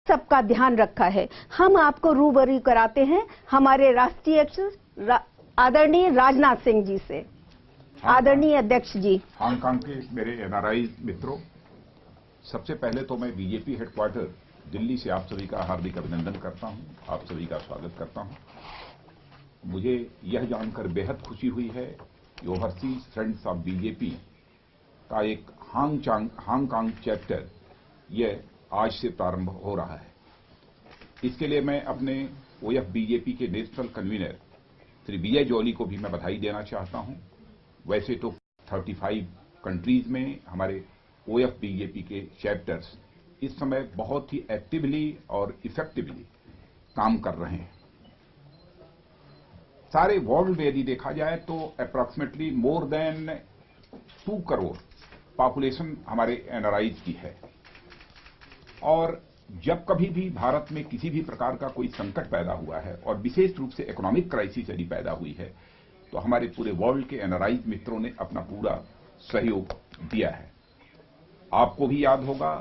सबका ध्यान रखा है। हम आपको रूबरू कराते हैं हमारे राष्ट्रीय अध्यक्ष आदरणीय राजनाथ सिंह जी से। आदरणीय अध्यक्ष जी। हांगकांग के मेरे एनआरआई मित्रों, सबसे पहले तो मैं बीजेपी हेडक्वार्टर दिल्ली से आप सभी का हार्दिक अभिनंदन करता हूं, आप सभी का स्वागत करता हूं। मुझे यह जानकर बेहद खुशी हुई है कि ओवरसीज फ्रेंड्स ऑफ बीजेपी का एक हांगकांग चैप्टर यह आज से प्रारंभ हो रहा है। इसके लिए मैं अपने ओएफ बीजेपी के national convener Shri Vijay jolly को भी मैं बधाई देना चाहता हूं। वैसे तो 35 कंट्रीज में हमारे ओएफ बीजेपी के चैप्टर्स इस समय बहुत ही एक्टिवली और इफेक्टिवली काम कर रहे हैं। सारे वर्ल्ड में यदि देखा जाए तो approximately more than 2 crore population हमारे एनआरआईज की है। और जब कभी भी भारत में किसी भी प्रकार का कोई संकट पैदा हुआ है और विशेष रूप से इकोनॉमिक क्राइसिस यदि पैदा हुई है तो हमारे पूरे वर्ल्ड के एनआरआईज मित्रों ने अपना पूरा सहयोग दिया है। आपको भी याद होगा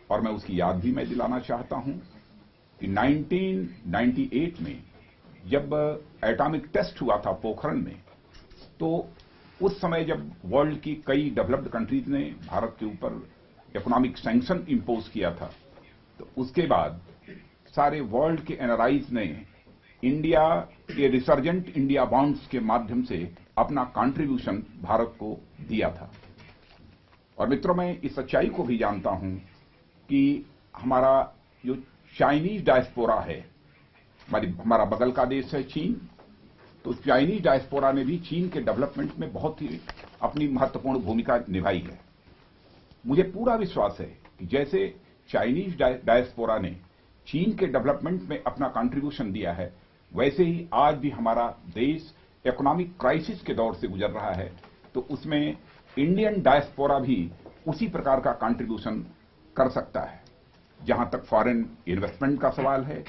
और मैं उसकी याद भी मैं दिलाना चाहता हूं कि 1998 में जब एटॉमिक टेस्ट हुआ था पोखरण में, तो उस समय जब वर्ल्ड की कई डेवलप्ड कंट्रीज ने भारत के ऊपर इकोनॉमिक सैंक्शन इंपोज किया था, तो उसके बाद सारे वर्ल्ड के एनआरआईज ने इंडिया के रिसर्जेंट इंडिया बॉन्ड्स के माध्यम से अपना कंट्रीब्यूशन भारत को दिया था। और मित्रों, मैं इस सच्चाई को भी जानता हूं कि हमारा जो चाइनीज डायस्पोरा है, हमारा बगल का देश है चीन, तो चाइनीज डायस्पोरा ने भी चीन के डेवलपमेंट में बहुत ही अपनी महत्वपूर्ण भूमिका निभाई है। मुझे पूरा विश्वास है कि जैसे चाइनीज डायस्पोरा ने चीन के डेवलपमेंट में अपना कंट्रीब्यूशन दिया है, वैसे ही आज भी हमारा देश इकोनॉमिक क्राइसिस के दौर से गुजर रहा है, तो उसमें इंडियन डायस्पोरा भी उसी प्रकार का कंट्रीब्यूशन कर सकता है। जहां तक फॉरेन इन्वेस्टमेंट का सवाल है,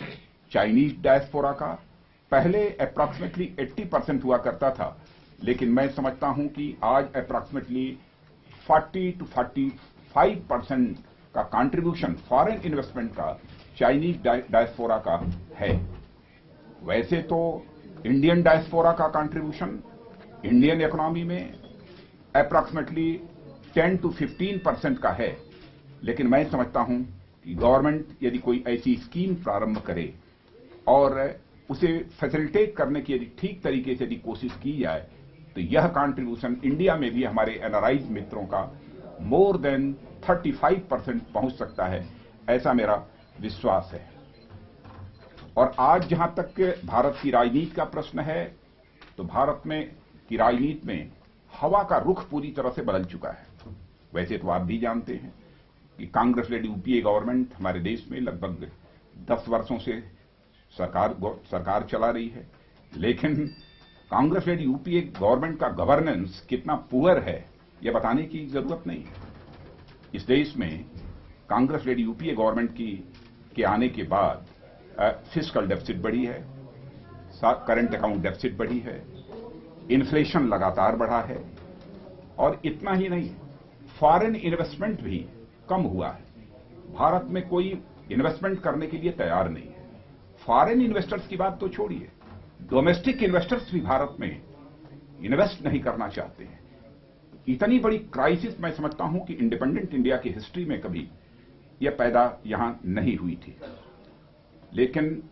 चाइनीज डायस्पोरा का पहले अप्रॉक्सीमेटली 80% हुआ करता था, लेकिन मैं समझता हूं कि आज अप्रॉक्सीमेटली 40 to 45% का कंट्रीब्यूशन फॉरेन इन्वेस्टमेंट का चाइनीज डायस्पोरा का है। वैसे तो इंडियन डायस्पोरा का कंट्रीब्यूशन इंडियन इकोनॉमी में अप्रॉक्सीमेटली 10 to 15% का है, लेकिन मैं समझता हूं कि गवर्नमेंट यदि कोई ऐसी स्कीम प्रारंभ करे और उसे फैसिलिटेट करने की यदि ठीक तरीके से यदि कोशिश की जाए, तो यह कंट्रीब्यूशन इंडिया में भी हमारे एनआरआईज मित्रों का मोर देन 35% पहुंच सकता है, ऐसा मेरा विश्वास है। और आज जहां तक भारत की राजनीति का प्रश्न है, तो भारत में की राजनीति में हवा का रुख पूरी तरह से बदल चुका है। वैसे तो आप भी जानते हैं कि कांग्रेस लेड यूपीए गवर्नमेंट हमारे देश में लगभग 10 वर्षों से सरकार चला रही है, लेकिन कांग्रेस लेड यूपीए गवर्नमेंट का गवर्नेंस कितना पुअर है यह बताने की जरूरत नहीं है। इस देश में कांग्रेस लेड यूपीए गवर्नमेंट के आने के बाद फिस्कल डेफिसिट बढ़ी है, करंट अकाउंट डेफिसिट बढ़ी है, इन्फ्लेशन लगातार बढ़ा है, और इतना ही नहीं, फॉरेन इन्वेस्टमेंट भी कम हुआ है। भारत में कोई इन्वेस्टमेंट करने के लिए तैयार नहीं है। फॉरेन इन्वेस्टर्स की बात तो छोड़िए, डोमेस्टिक इन्वेस्टर्स भी भारत में इन्वेस्ट नहीं करना चाहते हैं। इतनी बड़ी क्राइसिस मैं समझता हूं कि इंडिपेंडेंट इंडिया की हिस्ट्री में कभी यह पैदा यहां नहीं हुई थी। लेकिन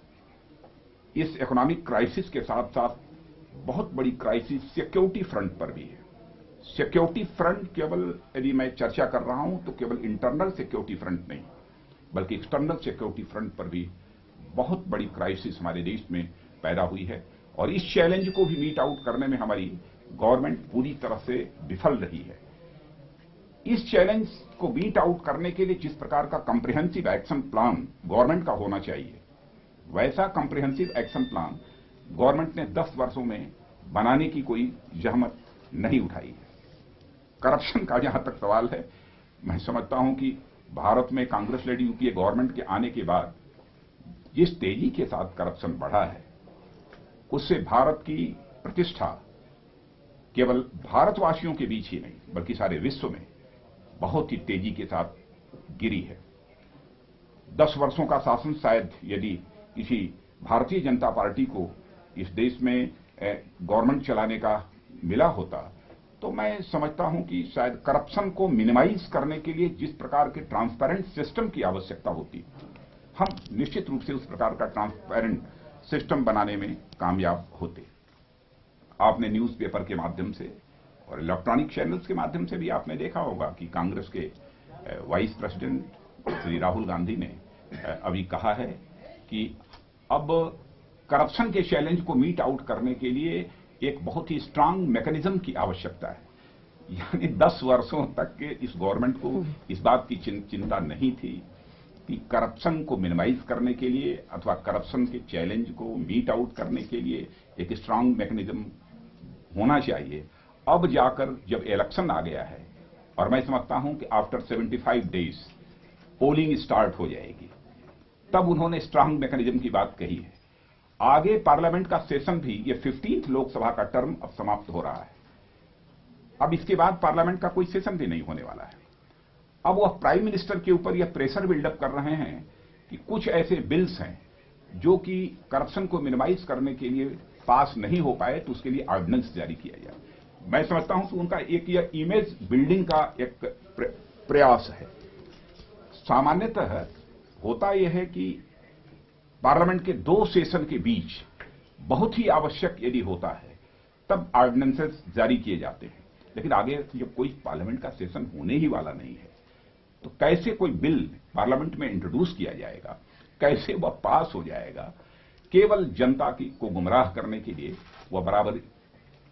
इस इकोनॉमिक क्राइसिस के साथ साथ बहुत बड़ी क्राइसिस सिक्योरिटी फ्रंट पर भी है। सिक्योरिटी फ्रंट केवल यदि मैं चर्चा कर रहा हूं तो केवल इंटरनल सिक्योरिटी फ्रंट नहीं, बल्कि एक्सटर्नल सिक्योरिटी फ्रंट पर भी बहुत बड़ी क्राइसिस हमारे देश में पैदा हुई है। और इस चैलेंज को भी मीट आउट करने में हमारी गवर्नमेंट पूरी तरह से विफल रही है। इस चैलेंज को मीट आउट करने के लिए जिस प्रकार का कॉम्प्रिहेंसिव एक्शन प्लान गवर्नमेंट का होना चाहिए, वैसा कॉम्प्रिहेंसिव एक्शन प्लान गवर्नमेंट ने 10 वर्षों में बनाने की कोई जहमत नहीं उठाई है। करप्शन का जहां तक सवाल है, मैं समझता हूं कि भारत में कांग्रेस लेड यूपीए गवर्नमेंट के आने के बाद जिस तेजी के साथ करप्शन बढ़ा है, उससे भारत की प्रतिष्ठा केवल भारतवासियों के बीच ही नहीं बल्कि सारे विश्व में बहुत ही तेजी के साथ गिरी है। 10 वर्षों का शासन शायद यदि किसी भारतीय जनता पार्टी को इस देश में गवर्नमेंट चलाने का मिला होता तो मैं समझता हूं कि शायद करप्शन को मिनिमाइज करने के लिए जिस प्रकार के ट्रांसपेरेंट सिस्टम की आवश्यकता होती, हम निश्चित रूप से उस प्रकार का ट्रांसपेरेंट सिस्टम बनाने में कामयाब होते। आपने न्यूज़पेपर के माध्यम से और इलेक्ट्रॉनिक चैनल्स के माध्यम से भी आपने देखा होगा कि कांग्रेस के वाइस प्रेसिडेंट श्री राहुल गांधी ने अभी कहा है कि अब करप्शन के चैलेंज को मीट आउट करने के लिए एक बहुत ही स्ट्रांग मैकेनिज्म की आवश्यकता है। यानी 10 वर्षों तक के इस गवर्नमेंट को इस बात की चिंता नहीं थी कि करप्शन को मिनिमाइज करने के लिए अथवा करप्शन के चैलेंज को मीट आउट करने के लिए एक स्ट्रांग मैकेनिज्म होना चाहिए। अब जाकर जब इलेक्शन आ गया है और मैं समझता हूं कि आफ्टर 75 डेज पोलिंग स्टार्ट हो जाएगी, तब उन्होंने स्ट्रांग मैकेनिज्म की बात कही है। आगे पार्लियामेंट का सेशन भी, ये 15th लोकसभा का टर्म अब समाप्त हो रहा है, अब इसके बाद पार्लियामेंट का कोई सेशन भी नहीं होने वाला है। अब वह प्राइम मिनिस्टर के ऊपर यह प्रेशर बिल्डअप कर रहे हैं कि कुछ ऐसे बिल्स हैं जो कि करप्शन को मिनिमाइज करने के लिए पास नहीं हो पाए तो उसके लिए ऑर्डिनेंस जारी किया जाए। मैं समझता हूं कि उनका एक यह इमेज बिल्डिंग का एक प्रयास है। सामान्यतः होता यह है कि पार्लियामेंट के 2 सेशन के बीच बहुत ही आवश्यक यदि होता है तब ऑर्डिनेंसेस जारी किए जाते हैं, लेकिन आगे जब कोई पार्लियामेंट का सेशन होने ही वाला नहीं है तो कैसे कोई बिल पार्लियामेंट में इंट्रोड्यूस किया जाएगा, कैसे वह पास हो जाएगा। केवल जनता को गुमराह करने के लिए वह बराबर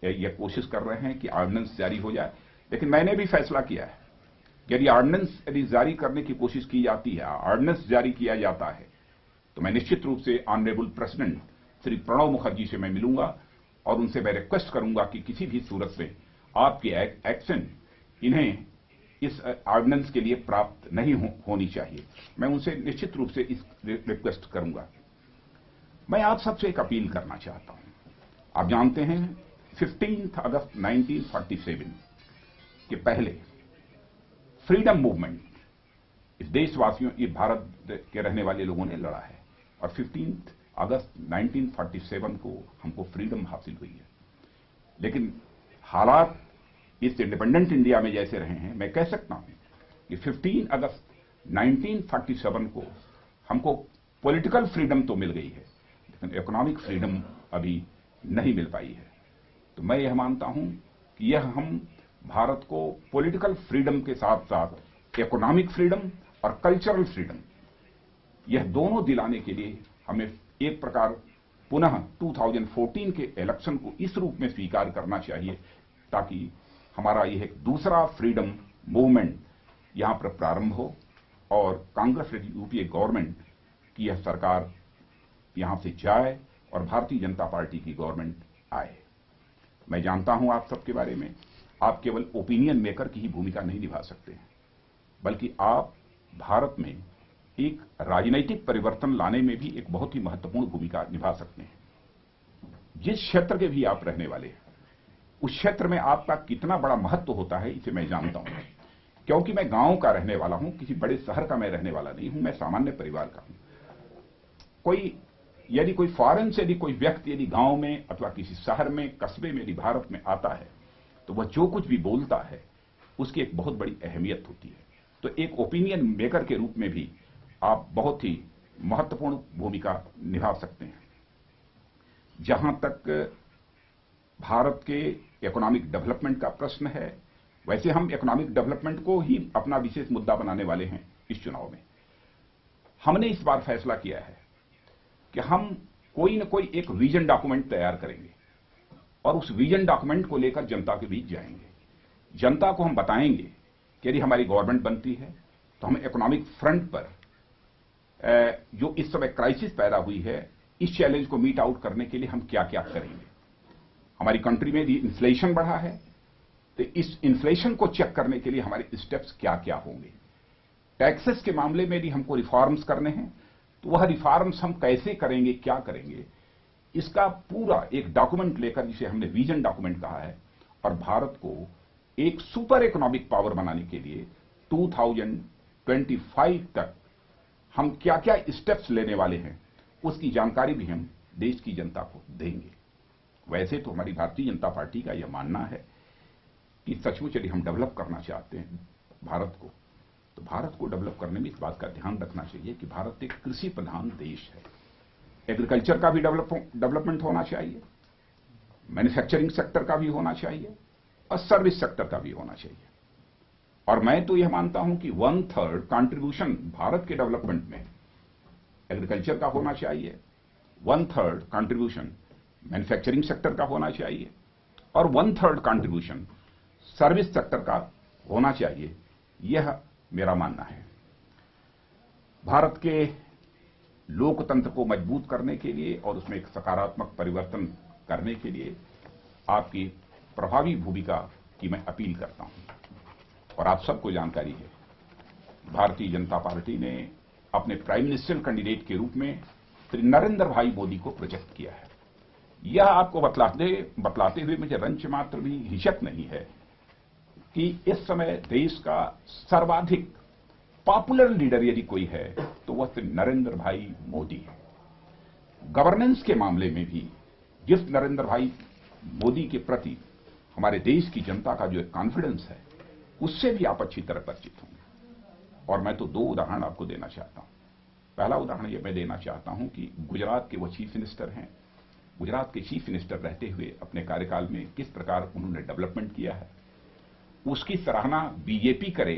यह कोशिश कर रहे हैं कि ऑर्डिनेंस जारी हो जाए। लेकिन मैंने भी फैसला किया है यदि ऑर्डिनेंस जारी करने की कोशिश की जाती है, ऑर्डिनेंस जारी किया जाता है, तो मैं निश्चित रूप से ऑनरेबल प्रेसिडेंट श्री प्रणब मुखर्जी से मैं मिलूंगा और उनसे मैं रिक्वेस्ट करूंगा कि किसी भी सूरत में आपकी एक्शन इन्हें इस ऑर्डिनेंस के लिए प्राप्त नहीं होनी चाहिए। मैं उनसे निश्चित रूप से इस रिक्वेस्ट करूंगा। मैं आप सबसे एक अपील करना चाहता हूं। आप जानते हैं 15 अगस्त 1947 के पहले फ्रीडम मूवमेंट इस देशवासियों, ये भारत के रहने वाले लोगों ने लड़ा है और 15 अगस्त 1947 को हमको फ्रीडम हासिल हुई है। लेकिन हालात इस इंडिपेंडेंट इंडिया में जैसे रहे हैं, मैं कह सकता हूं कि 15 अगस्त 1947 को हमको पॉलिटिकल फ्रीडम तो मिल गई है लेकिन इकोनॉमिक फ्रीडम अभी नहीं मिल पाई है। तो मैं यह मानता हूं कि यह हम भारत को पॉलिटिकल फ्रीडम के साथ साथ इकोनॉमिक फ्रीडम और कल्चरल फ्रीडम, यह दोनों दिलाने के लिए हमें एक प्रकार पुनः 2014 के इलेक्शन को इस रूप में स्वीकार करना चाहिए ताकि हमारा यह एक दूसरा फ्रीडम मूवमेंट यहां पर प्रारंभ हो और कांग्रेस यूपीए गवर्नमेंट की यह सरकार यहां से जाए और भारतीय जनता पार्टी की गवर्नमेंट आए। मैं जानता हूं आप सबके बारे में, आप केवल ओपिनियन मेकर की ही भूमिका नहीं निभा सकते हैं, बल्कि आप भारत में एक राजनीतिक परिवर्तन लाने में भी एक बहुत ही महत्वपूर्ण भूमिका निभा सकते हैं। जिस क्षेत्र के भी आप रहने वाले हैं उस क्षेत्र में आपका कितना बड़ा महत्व होता है इसे मैं जानता हूं, क्योंकि मैं गांव का रहने वाला हूं, किसी बड़े शहर का मैं रहने वाला नहीं हूं, मैं सामान्य परिवार का हूं। यदि कोई फॉरेन से यदि कोई व्यक्ति यदि गांव में अथवा किसी शहर में कस्बे में यदि भारत में आता है तो वह जो कुछ भी बोलता है उसकी एक बहुत बड़ी अहमियत होती है। तो एक ओपिनियन मेकर के रूप में भी आप बहुत ही महत्वपूर्ण भूमिका निभा सकते हैं। जहां तक भारत के इकोनॉमिक डेवलपमेंट का प्रश्न है, वैसे हम इकोनॉमिक डेवलपमेंट को ही अपना विशेष मुद्दा बनाने वाले हैं इस चुनाव में। हमने इस बार फैसला किया है कि हम कोई न कोई एक विजन डॉक्यूमेंट तैयार करेंगे और उस विजन डॉक्यूमेंट को लेकर जनता के बीच जाएंगे। जनता को हम बताएंगे कि यदि हमारी गवर्नमेंट बनती है तो हम इकोनॉमिक फ्रंट पर जो इस समय क्राइसिस पैदा हुई है, इस चैलेंज को मीट आउट करने के लिए हम क्या क्या करेंगे। हमारी कंट्री में यदि इन्फ्लेशन बढ़ा है तो इस इन्फ्लेशन को चेक करने के लिए हमारे स्टेप्स क्या क्या होंगे। टैक्सेस के मामले में यदि हमको रिफॉर्म्स करने हैं तो वह रिफॉर्म्स हम कैसे करेंगे, क्या करेंगे, इसका पूरा एक डॉक्यूमेंट लेकर, जिसे हमने विजन डॉक्यूमेंट कहा है, और भारत को एक सुपर इकोनॉमिक पावर बनाने के लिए 2025 तक हम क्या क्या स्टेप्स लेने वाले हैं, उसकी जानकारी भी हम देश की जनता को देंगे। वैसे तो हमारी भारतीय जनता पार्टी का यह मानना है कि सचमुच यदि हम डेवलप करना चाहते हैं भारत को, तो भारत को डेवलप करने में इस बात का ध्यान रखना चाहिए कि भारत एक कृषि प्रधान देश है। एग्रीकल्चर का भी डेवलपमेंट होना चाहिए, मैन्युफैक्चरिंग सेक्टर का भी होना चाहिए और सर्विस सेक्टर का भी होना चाहिए। और मैं तो यह मानता हूं कि 1/3 कंट्रीब्यूशन भारत के डेवलपमेंट में एग्रीकल्चर का होना चाहिए, 1/3 कंट्रीब्यूशन मैन्युफैक्चरिंग सेक्टर का होना चाहिए और 1/3 कंट्रीब्यूशन सर्विस सेक्टर का होना चाहिए। यह मेरा मानना है। भारत के लोकतंत्र को मजबूत करने के लिए और उसमें एक सकारात्मक परिवर्तन करने के लिए आपकी प्रभावी भूमिका की मैं अपील करता हूं। और आप सबको जानकारी है, भारतीय जनता पार्टी ने अपने प्राइम मिनिस्टर कैंडिडेट के रूप में श्री नरेंद्र भाई मोदी को प्रोजेक्ट किया है। यह आपको बतलाते हुए मुझे रंच मात्र भी हिचक नहीं है कि इस समय देश का सर्वाधिक पॉपुलर लीडर यदि कोई है तो वह श्री नरेंद्र भाई मोदी है। गवर्नेंस के मामले में भी जिस नरेंद्र भाई मोदी के प्रति हमारे देश की जनता का जो एक कॉन्फिडेंस है, उससे भी आप अच्छी तरह परिचित होंगे। और मैं तो 2 उदाहरण आपको देना चाहता हूं। पहला उदाहरण यह मैं देना चाहता हूं कि गुजरात के वो चीफ मिनिस्टर हैं। गुजरात के चीफ मिनिस्टर रहते हुए अपने कार्यकाल में किस प्रकार उन्होंने डेवलपमेंट किया है, उसकी सराहना बीजेपी करे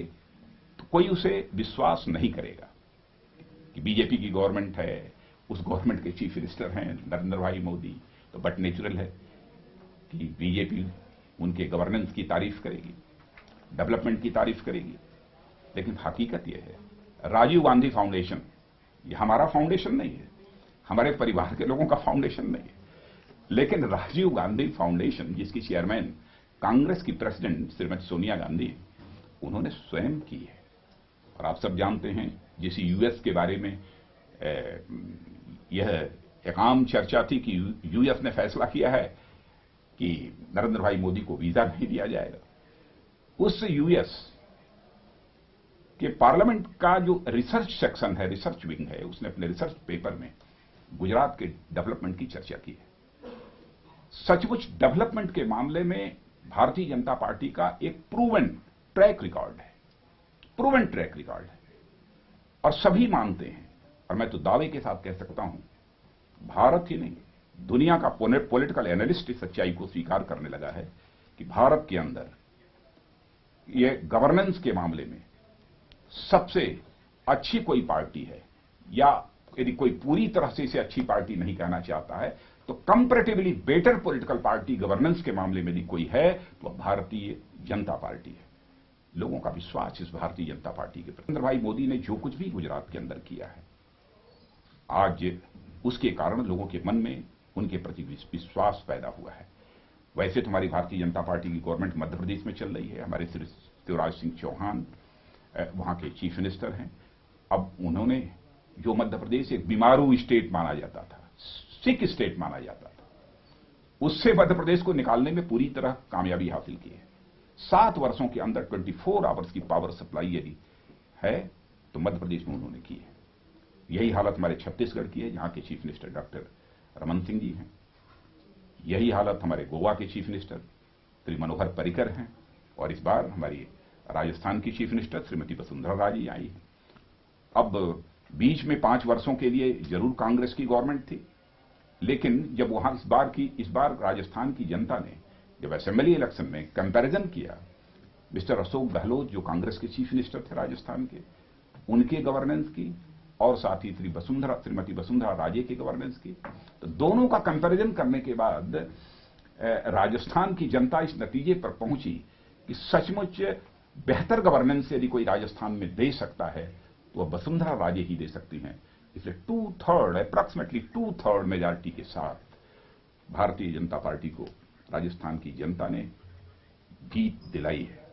तो कोई उसे विश्वास नहीं करेगा कि बीजेपी की गवर्नमेंट है, उस गवर्नमेंट के चीफ मिनिस्टर हैं नरेंद्र भाई मोदी, तो बट नेचुरल है कि बीजेपी उनके गवर्नेंस की तारीफ करेगी, डेवलपमेंट की तारीफ करेगी। लेकिन हकीकत यह है, राजीव गांधी फाउंडेशन ये हमारा फाउंडेशन नहीं है, हमारे परिवार के लोगों का फाउंडेशन नहीं है, लेकिन राजीव गांधी फाउंडेशन जिसकी चेयरमैन कांग्रेस की प्रेसिडेंट श्रीमती सोनिया गांधी, उन्होंने स्वयं की है। और आप सब जानते हैं, जिस यूएस के बारे में यह एक आम चर्चा थी कि यूएस ने फैसला किया है कि नरेंद्र भाई मोदी को वीजा नहीं दिया जाएगा, उस यूएस के पार्लियामेंट का जो रिसर्च सेक्शन है, रिसर्च विंग है, उसने अपने रिसर्च पेपर में गुजरात के डेवलपमेंट की चर्चा की है। सचमुच डेवलपमेंट के मामले में भारतीय जनता पार्टी का एक प्रूवन ट्रैक रिकॉर्ड है, प्रूवन ट्रैक रिकॉर्ड है और सभी मानते हैं। और मैं तो दावे के साथ कह सकता हूं, भारत ही नहीं दुनिया का पॉलिटिकल एनालिस्ट इस सच्चाई को स्वीकार करने लगा है कि भारत के अंदर ये गवर्नेंस के मामले में सबसे अच्छी कोई पार्टी है, या यदि कोई पूरी तरह से इसे अच्छी पार्टी नहीं कहना चाहता है तो comparatively better political party governance के मामले में यदि कोई है तो भारतीय जनता पार्टी है। लोगों का विश्वास इस भारतीय जनता पार्टी के प्रति। नरेंद्र भाई मोदी ने जो कुछ भी गुजरात के अंदर किया है, आज उसके कारण लोगों के मन में उनके प्रति विश्वास पैदा हुआ है। वैसे तो हमारी भारतीय जनता पार्टी की गवर्नमेंट मध्य प्रदेश में चल रही है, हमारे श्री शिवराज सिंह चौहान वहां के चीफ मिनिस्टर हैं। अब उन्होंने, जो मध्य प्रदेश एक बीमारू स्टेट माना जाता था, सिक स्टेट माना जाता था, उससे मध्य प्रदेश को निकालने में पूरी तरह कामयाबी हासिल की है। 7 वर्षों के अंदर 24 आवर्स की पावर सप्लाई यदि है तो मध्य प्रदेश में उन्होंने की है। यही हालत हमारे छत्तीसगढ़ की है, जहां के chief minister doctor Raman Singh ji हैं। यही हालत हमारे गोवा के चीफ मिनिस्टर श्री मनोहर पर्रिकर हैं। और इस बार हमारी राजस्थान की चीफ मिनिस्टर श्रीमती वसुंधरा राजे आई है। अब बीच में 5 वर्षों के लिए जरूर कांग्रेस की गवर्नमेंट थी, लेकिन जब वहां इस बार राजस्थान की जनता ने जब असेंबली इलेक्शन में कंपैरिजन किया, मिस्टर अशोक गहलोत जो कांग्रेस के चीफ मिनिस्टर थे राजस्थान के, उनके गवर्नेंस की और साथ ही श्रीमती वसुंधरा राजे की गवर्नेंस की, तो दोनों का कंपैरिजन करने के बाद राजस्थान की जनता इस नतीजे पर पहुंची कि सचमुच बेहतर गवर्नेंस यदि कोई राजस्थान में दे सकता है तो वह वसुंधरा राजे ही दे सकती हैं। इसलिए 2/3 अप्रॉक्सीमेटली 2/3 मेजॉरिटी के साथ भारतीय जनता पार्टी को राजस्थान की जनता ने जीत दिलाई है।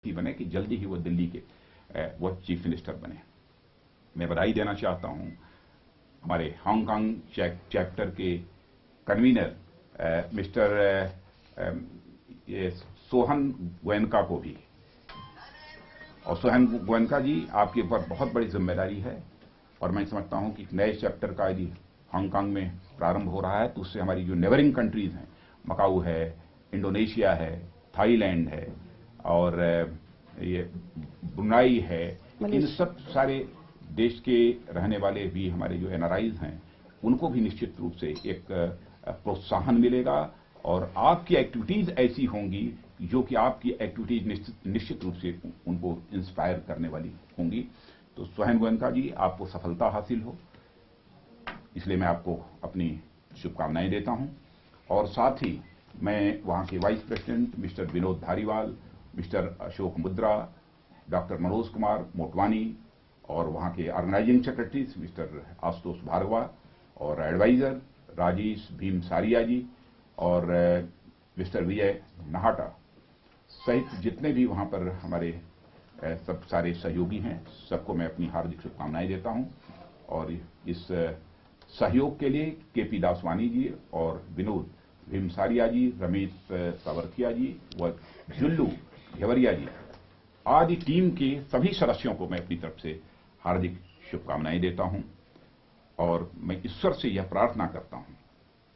व्यक्ति बने कि जल्दी ही वो दिल्ली के वो चीफ मिनिस्टर बने। मैं बधाई देना चाहता हूं हमारे हांगकांग चैप्टर के कन्वीनर मिस्टर सोहन गोयनका को भी। और सोहन गोयनका जी, आपके ऊपर बहुत बड़ी जिम्मेदारी है और मैं समझता हूं कि एक नए चैप्टर का यदि हांगकांग में प्रारंभ हो रहा है तो उससे हमारी जो नेबरिंग कंट्रीज हैं, मकाऊ है, इंडोनेशिया है, थाईलैंड है और ये ब्रुनाई है, इन सब सारे देश के रहने वाले भी हमारे जो एनआरआईज हैं उनको भी निश्चित रूप से एक प्रोत्साहन मिलेगा और आपकी एक्टिविटीज ऐसी होंगी जो कि आपकी एक्टिविटीज निश्चित रूप से उनको इंस्पायर करने वाली होंगी। तो सोहन गोयनका जी, आपको सफलता हासिल हो, इसलिए मैं आपको अपनी शुभकामनाएं देता हूं। और साथ ही मैं वहां के vice president mister Vinod Dhariwal, mister Ashok Mudra, doctor Manoj Kumar Motwani और वहां के organising secretaries mister Ashutosh Bhargava और एडवाइजर राजेश भीमसारिया जी और मिस्टर विजय नाहटा सहित जितने भी वहां पर हमारे सब सारे सहयोगी हैं, सबको मैं अपनी हार्दिक शुभकामनाएं देता हूं। और इस सहयोग के लिए केपी दासवानी जी और विनोद भीमसारिया जी, रमेश सावरकिया जी व जुल्लू घेवरिया जी आदि टीम के सभी सदस्यों को मैं अपनी तरफ से हार्दिक शुभकामनाएं देता हूं। और मैं ईश्वर से यह प्रार्थना करता हूं,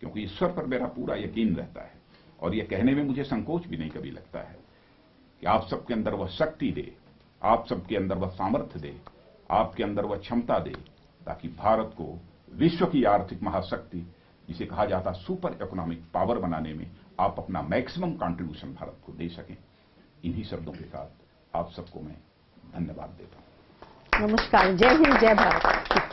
क्योंकि ईश्वर पर मेरा पूरा यकीन रहता है और यह कहने में मुझे संकोच भी नहीं कभी लगता है कि आप सबके अंदर वह शक्ति दे, आप सबके अंदर वह सामर्थ्य दे, आपके अंदर वह क्षमता दे, ताकि भारत को विश्व की आर्थिक महाशक्ति जिसे कहा जाता सुपर इकोनॉमिक पावर बनाने में आप अपना मैक्सिमम कंट्रीब्यूशन भारत को दे सकें। इन्हीं शब्दों के साथ आप सबको मैं धन्यवाद देता हूं। नमस्कार। जय हिंद, जय भारत।